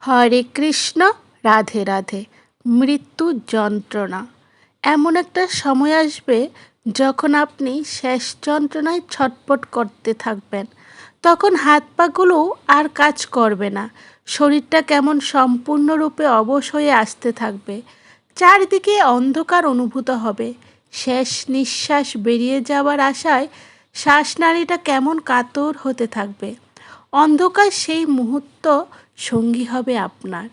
হরে কৃষ্ণ। রাধে রাধে। মৃত্যু যন্ত্রণা এমন একটা সময় আসবে যখন আপনি শেষ যন্ত্রণায় ছটপট করতে থাকবেন। তখন হাত পাগুলো আর কাজ করবে না, শরীরটা কেমন সম্পূর্ণরূপে অবশ হয়ে আসতে থাকবে। চারিদিকে অন্ধকার অনুভূত হবে। শেষ নিঃশ্বাস বেরিয়ে যাওয়ার আশায় শ্বাসনালীটা কেমন কাতর হতে থাকবে। অন্ধকার সেই মুহূর্ত সঙ্গী হবে আপনার।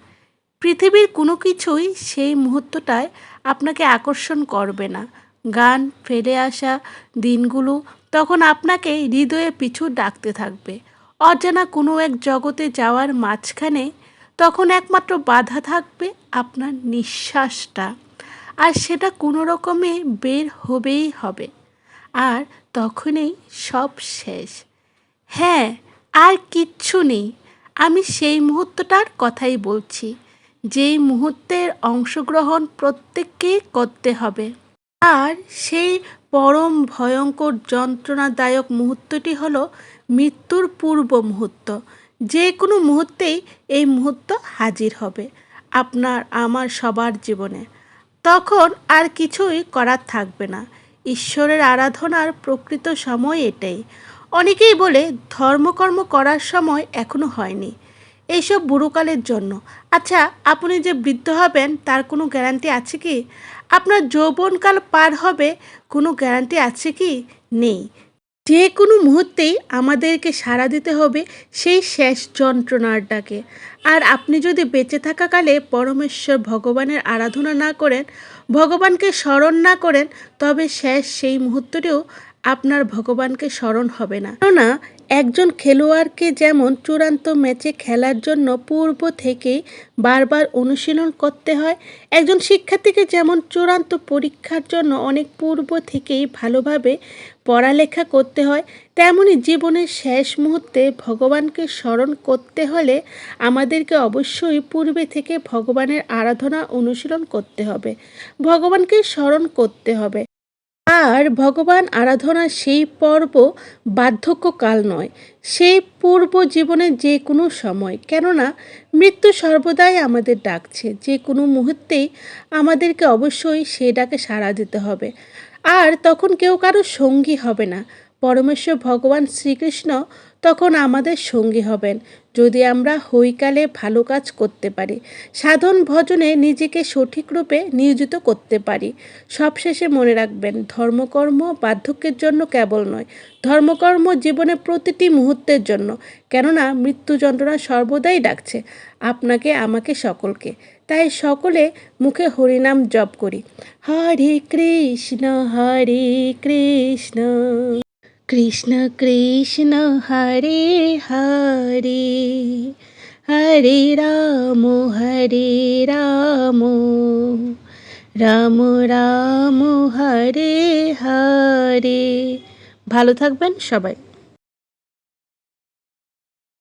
পৃথিবীর কোনো কিছুই সেই মুহূর্তটায় আপনাকে আকর্ষণ করবে না। গান ফেলে আসা দিনগুলো তখন আপনাকে হৃদয়ে পিছু ডাকতে থাকবে। অজানা কোনো এক জগতে যাওয়ার মাঝখানে তখন একমাত্র বাধা থাকবে আপনার নিঃশ্বাসটা, আর সেটা কোনো রকমে বের হবেই হবে। আর তখনই সব শেষ। হ্যাঁ, আর কিচ্ছু নেই। আমি সেই মুহূর্তটার কথাই বলছি, যেই মুহূর্তের অংশগ্রহণ প্রত্যেককেই করতে হবে। আর সেই পরম ভয়ঙ্কর যন্ত্রণাদায়ক মুহূর্তটি হলো মৃত্যুর পূর্ব মুহূর্ত। যে কোনো মুহূর্তেই এই মুহূর্ত হাজির হবে আপনার আমার সবার জীবনে। তখন আর কিছুই করার থাকবে না। ঈশ্বরের আরাধনার প্রকৃত সময় এটাই। অনেকেই বলে ধর্মকর্ম করার সময় এখনো হয়নি, এইসব বুড়োকালের জন্য। আচ্ছা, আপনি যে বৃদ্ধ হবেন তার কোনো গ্যারান্টি আছে কি? আপনার যৌবনকাল পার হবে, কোনো গ্যারান্টি আছে কি? নেই। যে কোনো মুহূর্তেই আমাদেরকে সাড়া দিতে হবে সেই শেষ যন্ত্রণার ডাকে। আর আপনি যদি বেঁচে থাকাকালে পরমেশ্বর ভগবানের আরাধনা না করেন, ভগবানকে স্মরণ না করেন, তবে শেষ সেই মুহূর্তটিও আপনার ভগবানকে স্মরণ হবে না। কেননা একজন খেলোয়াড়কে যেমন চূড়ান্ত ম্যাচে খেলার জন্য পূর্ব থেকেই বারবার অনুশীলন করতে হয়, একজন শিক্ষার্থীকে যেমন চূড়ান্ত পরীক্ষার জন্য অনেক পূর্ব থেকেই ভালোভাবে পড়ালেখা করতে হয়, তেমনি জীবনের শেষ মুহূর্তে ভগবানকে স্মরণ করতে হলে আমাদেরকে অবশ্যই পূর্বে থেকে ভগবানের আরাধনা অনুশীলন করতে হবে, ভগবানকে স্মরণ করতে হবে। আর ভগবান আরাধনার সেই পর্ব বার্ধক্যকাল নয়, সেই পূর্ব জীবনের যে কোনো সময়। কেননা মৃত্যু সর্বদাই আমাদের ডাকছে, যে কোনো মুহূর্তেই আমাদেরকে অবশ্যই সেই ডাকে সাড়া দিতে হবে। আর তখন কেউ কারো সঙ্গী হবে না, পরমেশ্বর ভগবান শ্রীকৃষ্ণ তখন আমাদের সঙ্গী হবেন, যদি আমরা হৈকালে ভালো কাজ করতে পারি, সাধন ভজনে নিজেকে সঠিক রূপে নিয়োজিত করতে পারি। সবশেষে মনে রাখবেন, ধর্মকর্ম বার্ধক্যের জন্য কেবল নয়, ধর্মকর্ম জীবনে প্রতিটি মুহূর্তের জন্য। কেননা মৃত্যু যন্ত্রণা সর্বদাই ডাকছে আপনাকে, আমাকে, সকলকে। তাই সকলে মুখে হরিনাম জপ করি। হরে কৃষ্ণ কৃষ্ণ কৃষ্ণ হরে হরে, হরে রাম রাম রাম হরে হরে। ভালো থাকবেন সবাই।